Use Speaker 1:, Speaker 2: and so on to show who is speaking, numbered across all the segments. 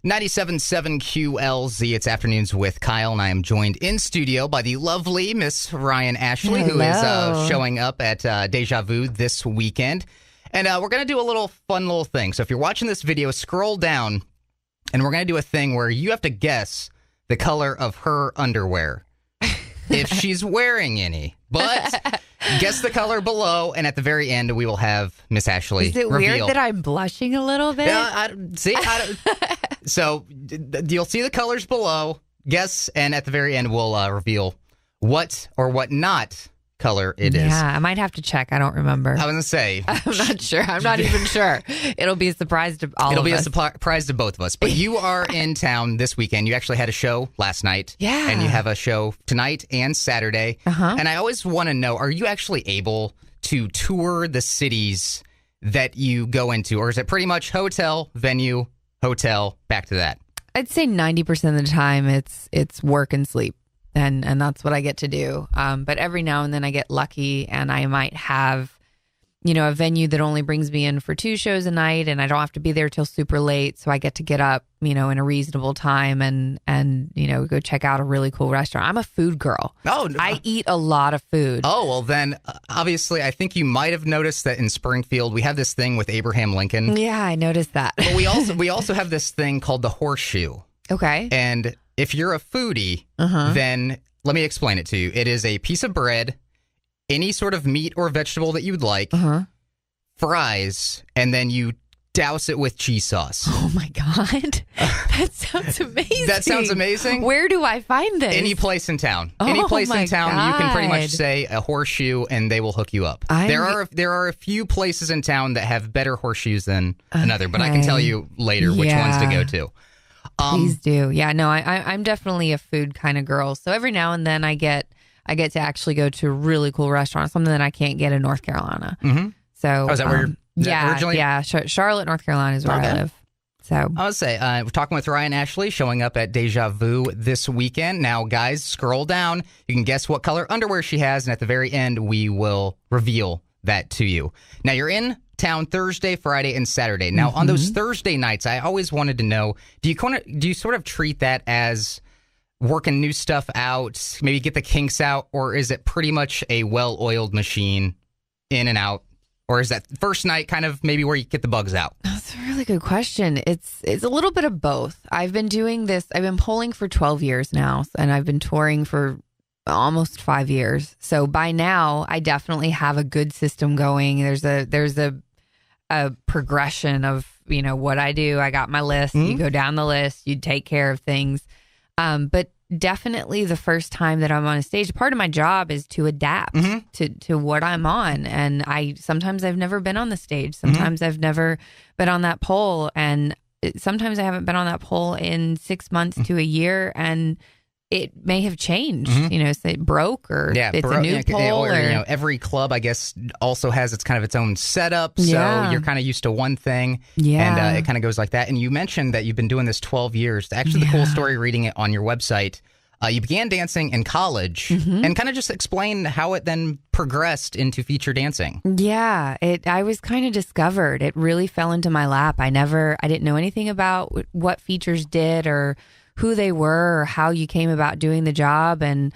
Speaker 1: 97.7 QLZ. It's Afternoons with Kyle, and I am joined in studio by the lovely Miss Ryan Ashley, who is showing up at Deja Vu this weekend. And we're going to do a fun little thing. So if you're watching this video, scroll down, and we're going to do a thing where you have to guess the color of her underwear, if she's wearing any. But guess the color below, and at the very end, we will have Miss Ashley
Speaker 2: reveal. Is it weird that I'm blushing a little bit?
Speaker 1: Yeah, so you'll see the colors below, guess, and at the very end, we'll reveal what or what not color it is.
Speaker 2: Yeah, I might have to check. I don't remember.
Speaker 1: I was going to say.
Speaker 2: I'm not sure. I'm not even sure. It'll be a surprise to all of us.
Speaker 1: It'll be a surprise to both of us. But you are in town this weekend. You actually had a show last night.
Speaker 2: Yeah.
Speaker 1: And you have a show tonight and Saturday.
Speaker 2: Uh-huh.
Speaker 1: And I always want to know, are you actually able to tour the cities that you go into? Or is it pretty much hotel, venue, hotel, back to that?
Speaker 2: I'd say 90% of the time it's work and sleep. And that's what I get to do. But every now and then I get lucky and I might have, a venue that only brings me in for 2 shows a night and I don't have to be there till super late. So I get to get up, in a reasonable time and go check out a really cool restaurant. I'm a food girl.
Speaker 1: Oh,
Speaker 2: I eat a lot of food.
Speaker 1: Oh, well then, obviously, I think you might have noticed that in Springfield, we have this thing with Abraham Lincoln.
Speaker 2: Yeah, I noticed that.
Speaker 1: But we also have this thing called the horseshoe.
Speaker 2: Okay.
Speaker 1: And if you're a foodie, then let me explain it to you. It is a piece of bread, any sort of meat or vegetable that you'd like, fries, and then you douse it with cheese sauce.
Speaker 2: Oh, my God. That sounds amazing.
Speaker 1: That sounds amazing?
Speaker 2: Where do I find this?
Speaker 1: Any place in town.
Speaker 2: Oh,
Speaker 1: Any place in town,
Speaker 2: God.
Speaker 1: you can pretty much say a horseshoe, and they will hook you up. There are a few places in town that have better horseshoes than another, but I can tell you later which ones to go to.
Speaker 2: Please do. Yeah, no, I'm definitely a food kind of girl. So every now and then I get to actually go to a really cool restaurant, something that I can't get in North Carolina. Mm-hmm. So,
Speaker 1: is that where you're originally?
Speaker 2: Yeah, Charlotte, North Carolina is where I live. So
Speaker 1: I would say we're talking with Ryan Ashley, showing up at Deja Vu this weekend. Now, guys, scroll down. You can guess what color underwear she has, and at the very end, we will reveal that to you. Now, you're in town Thursday, Friday, and Saturday. Now, on those Thursday nights, I always wanted to know, do you sort of treat that as working new stuff out, maybe get the kinks out, or is it pretty much a well-oiled machine, in and out? Or is that first night kind of maybe where you get the bugs out?
Speaker 2: That's a really good question. It's a little bit of both. I've been doing this. I've been polling for 12 years now, and I've been touring for almost 5 years. So by now, I definitely have a good system going. There's a progression of what I do. I got my list. You go down the list. You take care of things. But definitely the first time that I'm on a stage, part of my job is to adapt to what I'm on. And sometimes I've never been on the stage. Sometimes I've never been on that pole. And sometimes I haven't been on that pole in 6 months to a year. And it may have changed, say it broke or it's a new pole. Or
Speaker 1: every club, I guess, also has its own setup. So you're kind of used to one thing. Yeah. And it kind of goes like that. And you mentioned that you've been doing this 12 years. Actually, the cool story reading it on your website, you began dancing in college and kind of just explain how it then progressed into feature dancing.
Speaker 2: Yeah, I was kind of discovered. It really fell into my lap. I didn't know anything about what features did or who they were or how you came about doing the job. And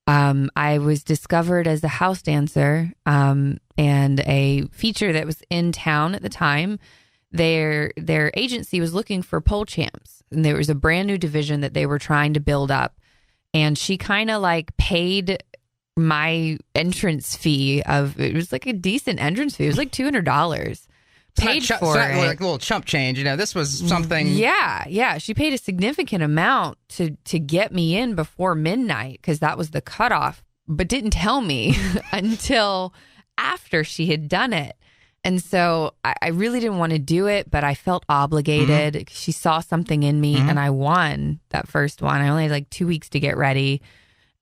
Speaker 2: I was discovered as a house dancer and a feature that was in town at the time. Their agency was looking for pole champs. And there was a brand new division that they were trying to build up. And she kind of paid my entrance fee it was like a decent entrance fee. It was like $200. Paid for
Speaker 1: it's not like a little chump change. This was something.
Speaker 2: Yeah. She paid a significant amount to get me in before midnight because that was the cutoff, but didn't tell me until after she had done it. And so I really didn't want to do it, but I felt obligated. She saw something in me and I won that first one. I only had 2 weeks to get ready.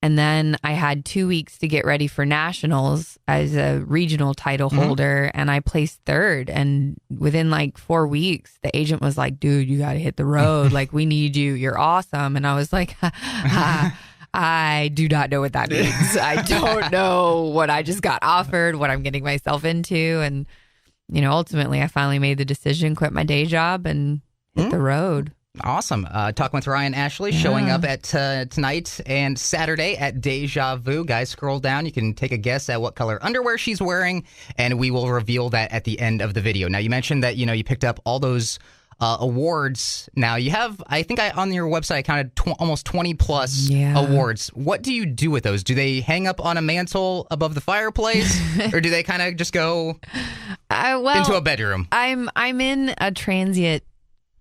Speaker 2: And then I had 2 weeks to get ready for nationals as a regional title holder. And I placed third. And within 4 weeks, the agent was like, dude, you got to hit the road. We need you. You're awesome. And I was like, I do not know what that means. I don't know what I just got offered, what I'm getting myself into. And ultimately, I finally made the decision, quit my day job and hit the road.
Speaker 1: Awesome. Talking with Ryan Ashley, showing up at tonight and Saturday at Deja Vu. Guys, scroll down. You can take a guess at what color underwear she's wearing, and we will reveal that at the end of the video. Now, you mentioned that, you picked up all those awards. Now, you have, I think on your website, I counted almost 20 plus awards. What do you do with those? Do they hang up on a mantle above the fireplace, or do they kind of just go into a bedroom?
Speaker 2: I'm in a transient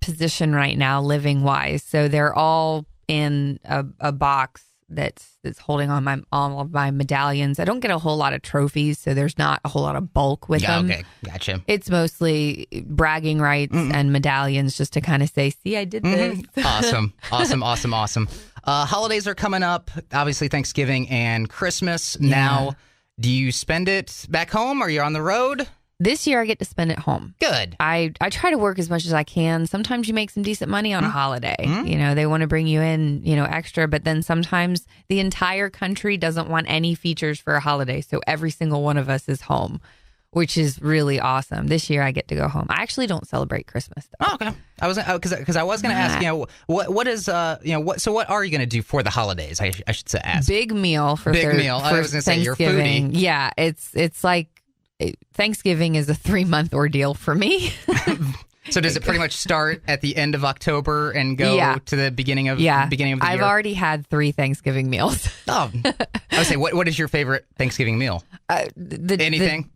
Speaker 2: position right now, living wise, so they're all in a box that's holding on all of my medallions. I don't get a whole lot of trophies, so there's not a whole lot of bulk with them.
Speaker 1: Okay, gotcha.
Speaker 2: It's mostly bragging rights and medallions, just to kind of say, see, I did this.
Speaker 1: Awesome. Holidays are coming up, obviously Thanksgiving and Christmas. Now, do you spend it back home, or you're on the road?
Speaker 2: This year, I get to spend it home.
Speaker 1: Good.
Speaker 2: I try to work as much as I can. Sometimes you make some decent money on a holiday. They want to bring you in, extra. But then sometimes the entire country doesn't want any features for a holiday. So every single one of us is home, which is really awesome. This year, I get to go home. I actually don't celebrate Christmas, though.
Speaker 1: Oh, okay. Because I was going to ask, what is, so what are you going to do for the holidays? I should say ask.
Speaker 2: Big meal for
Speaker 1: meal. I was going to say you're foodie.
Speaker 2: Yeah, it's like Thanksgiving is a 3-month ordeal for me.
Speaker 1: So does it pretty much start at the end of October and go to the beginning of the year?
Speaker 2: I've already had 3 Thanksgiving meals.
Speaker 1: I would say, what is your favorite Thanksgiving meal? Anything?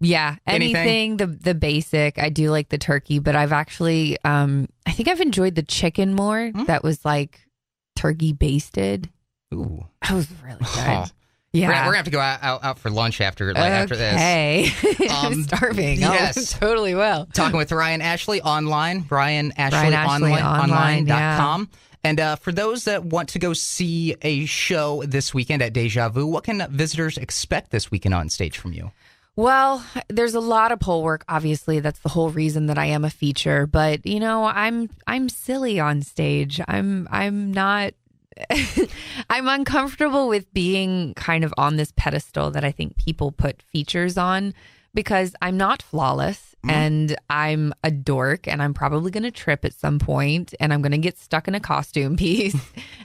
Speaker 2: Anything. The basic. I do like the turkey, but I've actually, I think I've enjoyed the chicken more. That was like turkey basted.
Speaker 1: Ooh,
Speaker 2: that was really good. Yeah,
Speaker 1: we're gonna have to go out for lunch after this.
Speaker 2: Hey, I'm starving.
Speaker 1: Yes,
Speaker 2: totally will.
Speaker 1: Talking with Ryan Ashley online, online.com. And for those that want to go see a show this weekend at Deja Vu, what can visitors expect this weekend on stage from you?
Speaker 2: Well, there's a lot of pole work. Obviously, that's the whole reason that I am a feature. But I'm silly on stage. I'm not. I'm uncomfortable with being kind of on this pedestal that I think people put features on, because I'm not flawless and I'm a dork, and I'm probably going to trip at some point, and I'm going to get stuck in a costume piece.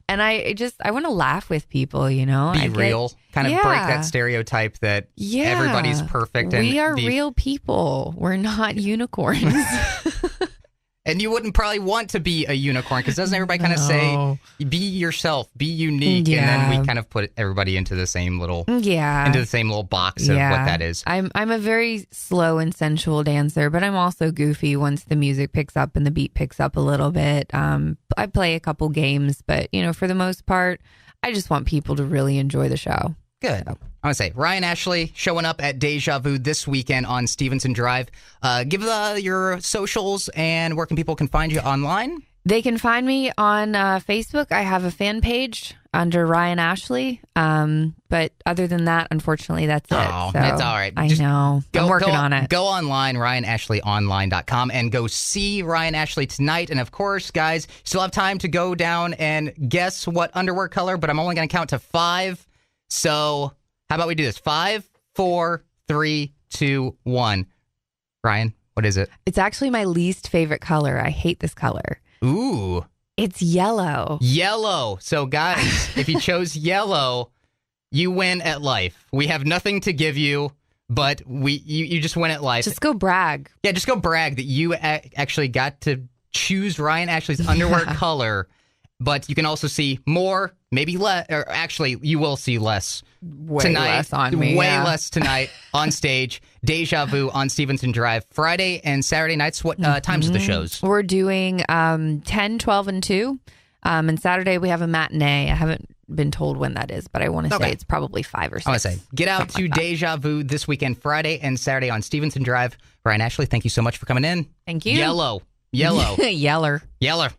Speaker 2: And I want to laugh with people,
Speaker 1: Be real. Kind of break that stereotype that everybody's perfect.
Speaker 2: We are real people. We're not unicorns.
Speaker 1: And you wouldn't probably want to be a unicorn, because doesn't everybody kind of say, be yourself, be unique, and then we kind of put everybody into the same little box of what that is.
Speaker 2: I'm a very slow and sensual dancer, but I'm also goofy once the music picks up and the beat picks up a little bit. I play a couple games, but for the most part, I just want people to really enjoy the show.
Speaker 1: Good. I want to say, Ryan Ashley showing up at Deja Vu this weekend on Stevenson Drive. Give your socials and where people can find you online.
Speaker 2: They can find me on Facebook. I have a fan page under Ryan Ashley. But other than that, unfortunately, that's it.
Speaker 1: Oh, that's all right.
Speaker 2: I know. I'm working on it.
Speaker 1: Go online, RyanAshleyOnline.com, and go see Ryan Ashley tonight. And of course, guys, still have time to go down and guess what underwear color, but I'm only going to count to 5. So how about we do this? 5, 4, 3, 2, 1. Ryan, what is it?
Speaker 2: It's actually my least favorite color. I hate this color.
Speaker 1: Ooh.
Speaker 2: It's yellow.
Speaker 1: Yellow. So guys, if you chose yellow, you win at life. We have nothing to give you, but you just win at life.
Speaker 2: Just go brag.
Speaker 1: Yeah, just go brag that you actually got to choose Ryan Ashley's underwear color. But you can also see more, maybe less, or actually, you will see less tonight.
Speaker 2: Less on me.
Speaker 1: Way less tonight on stage. Deja Vu on Stevenson Drive. Friday and Saturday nights, what times are the shows?
Speaker 2: We're doing 10, 12, and 2. And Saturday, we have a matinee. I haven't been told when that is, but I want to say it's probably 5 or 6.
Speaker 1: I want to say, get out to Deja Vu this weekend, Friday and Saturday on Stevenson Drive. Ryan Ashley, thank you so much for coming in.
Speaker 2: Thank you.
Speaker 1: Yellow.
Speaker 2: Yeller.
Speaker 1: Yeller.